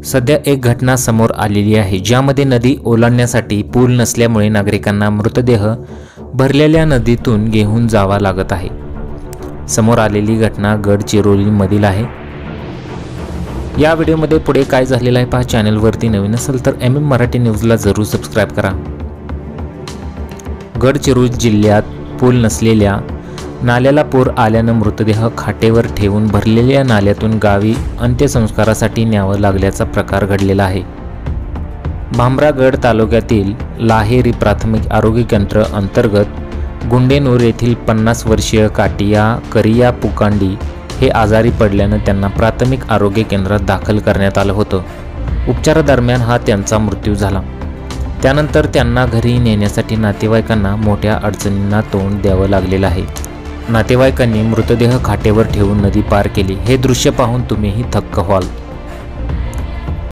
सध्या एक घटना समोर आलेली आहे, ज्यामध्ये नदी ओलांडण्यासाठी पूल नसल्यामुळे नागरिकांना मृतदेह भरलेल्या नदीतून घेऊन जावा लागत आहे। समोर आलेली घटना गडचिरोलीमधील आहे। या व्हिडिओमध्ये पुढे काय झालेलं आहे पहा। चॅनलवरती नवीन असेल तर MM मराठी न्यूजला जरूर सबस्क्राइब करा। गडचिरोली जिल्ह्यात पूल नसलेल्या नाल्याला पूर आल्यानं मृतदेह खाटेवर ठेवून भरलेल्या नाल्यातून गावी अंत्यसंस्कारासाठी न्यावं लागल्याचा प्रकार घडलेला आहे। भामरागड तालुक्यातील लाहेरी प्राथमिक आरोग्य केंद्र अंतर्गत गुंडेनूर येथील 50 वर्षीय काटिया करिया पुकांडी हे आजारी पडल्यानं त्यांना प्राथमिक आरोग्य केंद्रात दाखल करण्यात आलं होतं। उपचारादरम्यान त्यांचा मृत्यू झाला। त्यानंतर त्यांना घरी नेण्यासाठी नातेवाईकांना मोठ्या अडचणींना तोंड द्यावं लागलेलं आहे। नातेवाईकांनी मृतदेह खाटेवर ठेवून नदी पार केली। हे दृश्य पाहून तुम्हीही थक्क व्हाल।